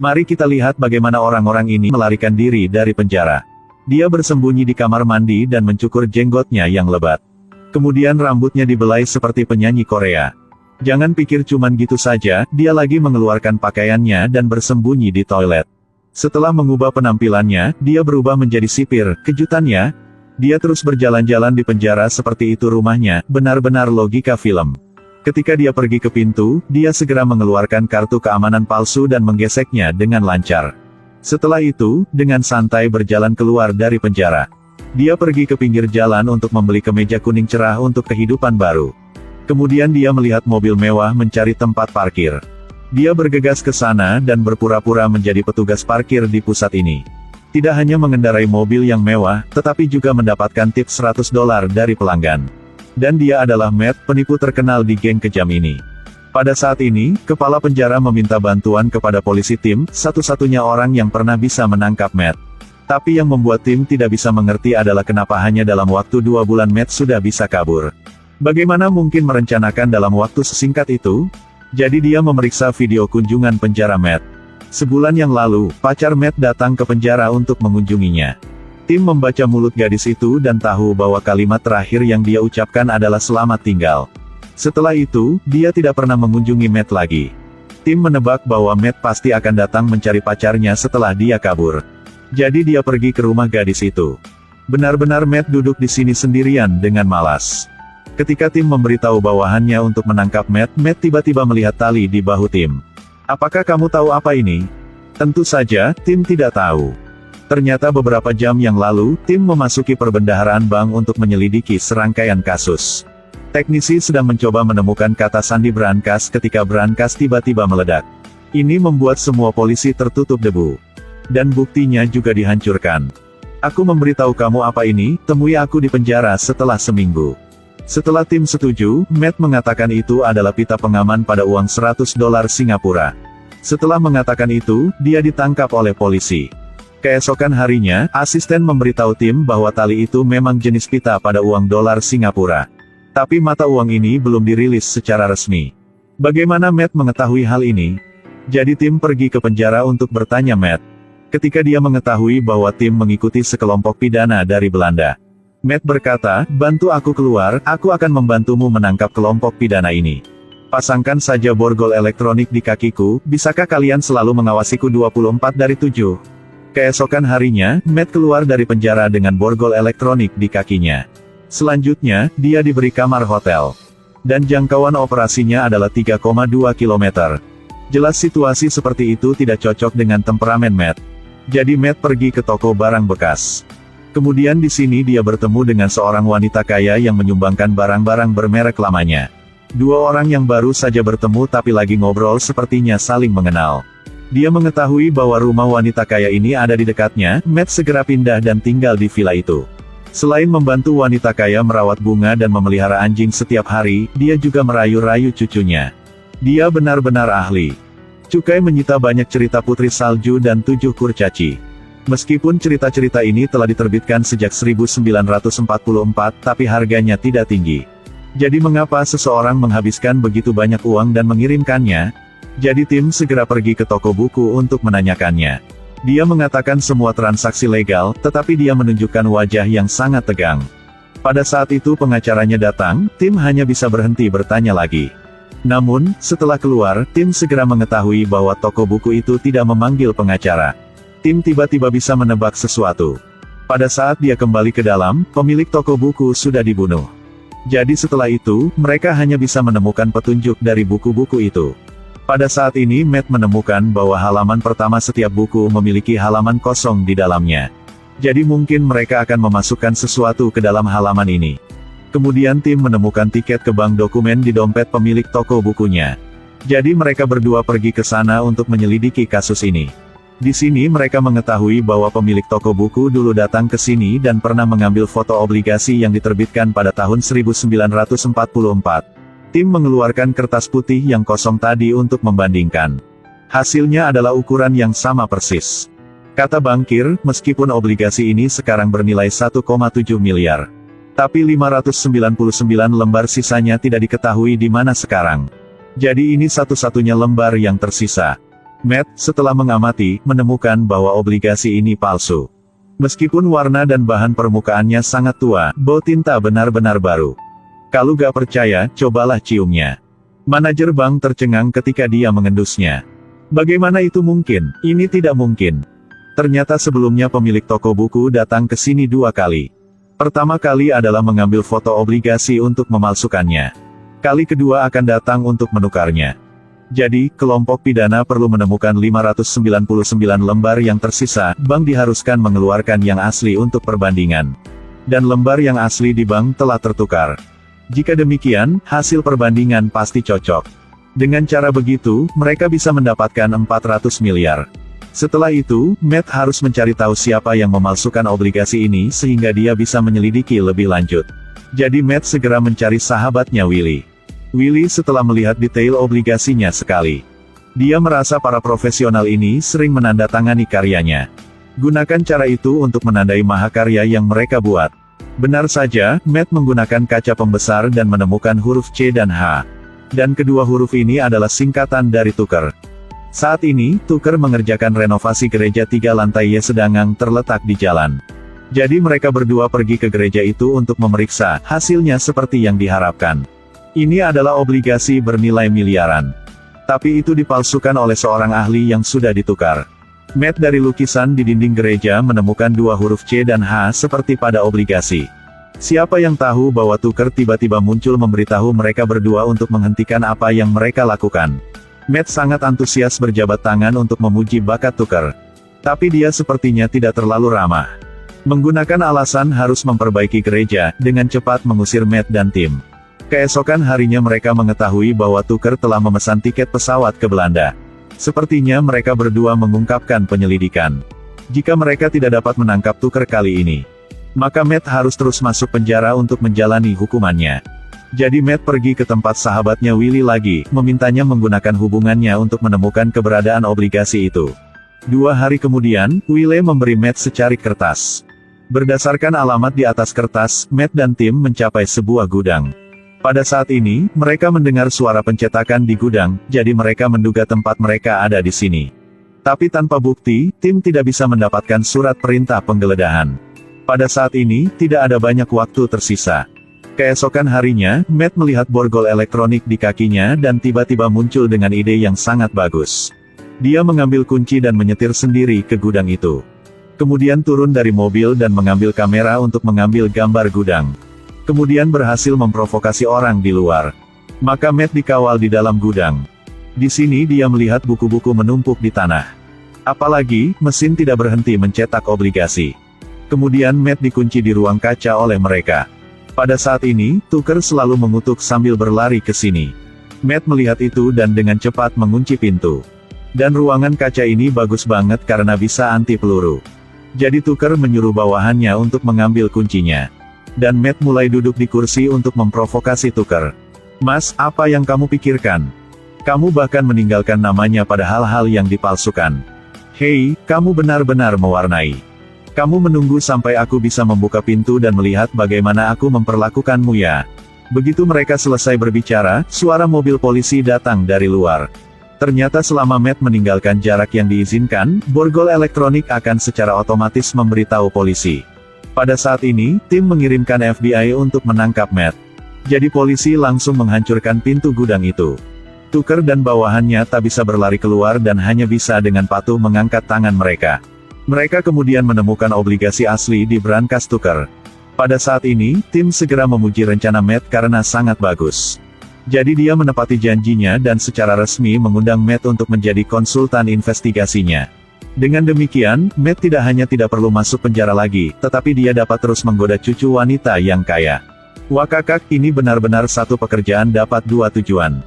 Mari kita lihat bagaimana orang-orang ini melarikan diri dari penjara. Dia bersembunyi di kamar mandi dan mencukur jenggotnya yang lebat. Kemudian rambutnya dibelai seperti penyanyi Korea. Jangan pikir cuman gitu saja, dia lagi mengeluarkan pakaiannya dan bersembunyi di toilet. Setelah mengubah penampilannya, dia berubah menjadi sipir. Kejutannya, dia terus berjalan-jalan di penjara seperti itu rumahnya, benar-benar logika film. Ketika dia pergi ke pintu, dia segera mengeluarkan kartu keamanan palsu dan menggeseknya dengan lancar. Setelah itu, dengan santai berjalan keluar dari penjara. Dia pergi ke pinggir jalan untuk membeli kemeja kuning cerah untuk kehidupan baru. Kemudian dia melihat mobil mewah mencari tempat parkir. Dia bergegas ke sana dan berpura-pura menjadi petugas parkir di pusat ini. Tidak hanya mengendarai mobil yang mewah, tetapi juga mendapatkan tips $100 dari pelanggan. Dan dia adalah Matt, penipu terkenal di geng kejam ini. Pada saat ini, kepala penjara meminta bantuan kepada polisi tim, satu-satunya orang yang pernah bisa menangkap Matt. Tapi yang membuat tim tidak bisa mengerti adalah kenapa hanya dalam waktu 2 bulan Matt sudah bisa kabur. Bagaimana mungkin merencanakan dalam waktu sesingkat itu? Jadi dia memeriksa video kunjungan penjara Matt. Sebulan yang lalu, pacar Matt datang ke penjara untuk mengunjunginya. Tim membaca mulut gadis itu dan tahu bahwa kalimat terakhir yang dia ucapkan adalah selamat tinggal. Setelah itu, dia tidak pernah mengunjungi Matt lagi. Tim menebak bahwa Matt pasti akan datang mencari pacarnya setelah dia kabur. Jadi dia pergi ke rumah gadis itu. Benar-benar Matt duduk di sini sendirian dengan malas. Ketika tim memberitahu bawahannya untuk menangkap Matt, Matt tiba-tiba melihat tali di bahu Tim. Apakah kamu tahu apa ini? Tentu saja, Tim tidak tahu. Ternyata beberapa jam yang lalu, tim memasuki perbendaharaan bank untuk menyelidiki serangkaian kasus. Teknisi sedang mencoba menemukan kata sandi brankas ketika brankas tiba-tiba meledak. Ini membuat semua polisi tertutup debu. Dan buktinya juga dihancurkan. Aku memberitahu kamu apa ini, temui aku di penjara setelah seminggu. Setelah tim setuju, Matt mengatakan itu adalah pita pengaman pada uang $100 Singapura. Setelah mengatakan itu, dia ditangkap oleh polisi. Keesokan harinya, asisten memberitahu tim bahwa tali itu memang jenis pita pada uang dolar Singapura. Tapi mata uang ini belum dirilis secara resmi. Bagaimana Matt mengetahui hal ini? Jadi tim pergi ke penjara untuk bertanya Matt. Ketika dia mengetahui bahwa tim mengikuti sekelompok pidana dari Belanda. Matt berkata, bantu aku keluar, aku akan membantumu menangkap kelompok pidana ini. Pasangkan saja borgol elektronik di kakiku, bisakah kalian selalu mengawasiku 24 dari 7? Keesokan harinya, Matt keluar dari penjara dengan borgol elektronik di kakinya. Selanjutnya, dia diberi kamar hotel. Dan jangkauan operasinya adalah 3,2 km. Jelas situasi seperti itu tidak cocok dengan temperamen Matt. Jadi Matt pergi ke toko barang bekas. Kemudian di sini dia bertemu dengan seorang wanita kaya yang menyumbangkan barang-barang bermerek lamanya. Dua orang yang baru saja bertemu tapi lagi ngobrol sepertinya saling mengenal. Dia mengetahui bahwa rumah wanita kaya ini ada di dekatnya, Matt segera pindah dan tinggal di villa itu. Selain membantu wanita kaya merawat bunga dan memelihara anjing setiap hari, dia juga merayu-rayu cucunya. Dia benar-benar ahli. Cukai menyita banyak cerita Putri Salju dan 7 kurcaci. Meskipun cerita-cerita ini telah diterbitkan sejak 1944, tapi harganya tidak tinggi. Jadi mengapa seseorang menghabiskan begitu banyak uang dan mengirimkannya? Jadi tim segera pergi ke toko buku untuk menanyakannya. Dia mengatakan semua transaksi legal, tetapi dia menunjukkan wajah yang sangat tegang. Pada saat itu pengacaranya datang, tim hanya bisa berhenti bertanya lagi. Namun, setelah keluar, tim segera mengetahui bahwa toko buku itu tidak memanggil pengacara. Tim tiba-tiba bisa menebak sesuatu. Pada saat dia kembali ke dalam, pemilik toko buku sudah dibunuh. Jadi setelah itu, mereka hanya bisa menemukan petunjuk dari buku-buku itu. Pada saat ini Matt menemukan bahwa halaman pertama setiap buku memiliki halaman kosong di dalamnya. Jadi mungkin mereka akan memasukkan sesuatu ke dalam halaman ini. Kemudian tim menemukan tiket ke bank dokumen di dompet pemilik toko bukunya. Jadi mereka berdua pergi ke sana untuk menyelidiki kasus ini. Di sini mereka mengetahui bahwa pemilik toko buku dulu datang ke sini dan pernah mengambil foto obligasi yang diterbitkan pada tahun 1944. Tim mengeluarkan kertas putih yang kosong tadi untuk membandingkan. Hasilnya adalah ukuran yang sama persis. Kata bankir, meskipun obligasi ini sekarang bernilai 1,7 miliar. Tapi 599 lembar sisanya tidak diketahui di mana sekarang. Jadi ini satu-satunya lembar yang tersisa. Matt, setelah mengamati, menemukan bahwa obligasi ini palsu. Meskipun warna dan bahan permukaannya sangat tua, bau tinta benar-benar baru. Kalau gak percaya, cobalah ciumnya. Manajer bank tercengang ketika dia mengendusnya. Bagaimana itu mungkin? Ini tidak mungkin. Ternyata sebelumnya pemilik toko buku datang ke sini 2 kali. Pertama kali adalah mengambil foto obligasi untuk memalsukannya. Kali kedua akan datang untuk menukarnya. Jadi, kelompok pidana perlu menemukan 599 lembar yang tersisa, bank diharuskan mengeluarkan yang asli untuk perbandingan. Dan lembar yang asli di bank telah tertukar. Jika demikian, hasil perbandingan pasti cocok. Dengan cara begitu, mereka bisa mendapatkan 400 miliar. Setelah itu, Matt harus mencari tahu siapa yang memalsukan obligasi ini sehingga dia bisa menyelidiki lebih lanjut. Jadi Matt segera mencari sahabatnya Willy. Willy setelah melihat detail obligasinya sekali. Dia merasa para profesional ini sering menandatangani karyanya. Gunakan cara itu untuk menandai mahakarya yang mereka buat. Benar saja, Matt menggunakan kaca pembesar dan menemukan huruf C dan H. Dan kedua huruf ini adalah singkatan dari Tucker. Saat ini, Tucker mengerjakan renovasi gereja 3 lantai sedangkan terletak di jalan. Jadi mereka berdua pergi ke gereja itu untuk memeriksa, hasilnya seperti yang diharapkan. Ini adalah obligasi bernilai miliaran. Tapi itu dipalsukan oleh seorang ahli yang sudah ditukar. Matt dari lukisan di dinding gereja menemukan 2 huruf C dan H seperti pada obligasi. Siapa yang tahu bahwa Tucker tiba-tiba muncul memberitahu mereka berdua untuk menghentikan apa yang mereka lakukan. Matt sangat antusias berjabat tangan untuk memuji bakat Tucker. Tapi dia sepertinya tidak terlalu ramah. Menggunakan alasan harus memperbaiki gereja, dengan cepat mengusir Matt dan tim. Keesokan harinya mereka mengetahui bahwa Tucker telah memesan tiket pesawat ke Belanda. Sepertinya mereka berdua mengungkapkan penyelidikan. Jika mereka tidak dapat menangkap Tucker kali ini, maka Matt harus terus masuk penjara untuk menjalani hukumannya. Jadi Matt pergi ke tempat sahabatnya Willy lagi, memintanya menggunakan hubungannya untuk menemukan keberadaan obligasi itu. 2 hari kemudian, Willy memberi Matt secarik kertas. Berdasarkan alamat di atas kertas, Matt dan tim mencapai sebuah gudang. Pada saat ini, mereka mendengar suara pencetakan di gudang, jadi mereka menduga tempat mereka ada di sini. Tapi tanpa bukti, tim tidak bisa mendapatkan surat perintah penggeledahan. Pada saat ini, tidak ada banyak waktu tersisa. Keesokan harinya, Matt melihat borgol elektronik di kakinya dan tiba-tiba muncul dengan ide yang sangat bagus. Dia mengambil kunci dan menyetir sendiri ke gudang itu. Kemudian turun dari mobil dan mengambil kamera untuk mengambil gambar gudang. Kemudian berhasil memprovokasi orang di luar. Maka Matt dikawal di dalam gudang. Di sini dia melihat buku-buku menumpuk di tanah. Apalagi, mesin tidak berhenti mencetak obligasi. Kemudian Matt dikunci di ruang kaca oleh mereka. Pada saat ini, Tucker selalu mengutuk sambil berlari ke sini. Matt melihat itu dan dengan cepat mengunci pintu. Dan ruangan kaca ini bagus banget karena bisa anti peluru. Jadi Tucker menyuruh bawahannya untuk mengambil kuncinya. Dan Matt mulai duduk di kursi untuk memprovokasi Tucker. Mas, apa yang kamu pikirkan? Kamu bahkan meninggalkan namanya pada hal-hal yang dipalsukan. Hei, kamu benar-benar mewarnai. Kamu menunggu sampai aku bisa membuka pintu dan melihat bagaimana aku memperlakukanmu ya. Begitu mereka selesai berbicara, suara mobil polisi datang dari luar. Ternyata selama Matt meninggalkan jarak yang diizinkan, borgol elektronik akan secara otomatis memberitahu polisi. Pada saat ini, tim mengirimkan FBI untuk menangkap Matt. Jadi polisi langsung menghancurkan pintu gudang itu. Tucker dan bawahannya tak bisa berlari keluar dan hanya bisa dengan patuh mengangkat tangan mereka. Mereka kemudian menemukan obligasi asli di brankas Tucker. Pada saat ini, tim segera memuji rencana Matt karena sangat bagus. Jadi dia menepati janjinya dan secara resmi mengundang Matt untuk menjadi konsultan investigasinya. Dengan demikian, Matt tidak hanya tidak perlu masuk penjara lagi, tetapi dia dapat terus menggoda cucu wanita yang kaya. Wah kakak, ini benar-benar satu pekerjaan dapat 2 tujuan.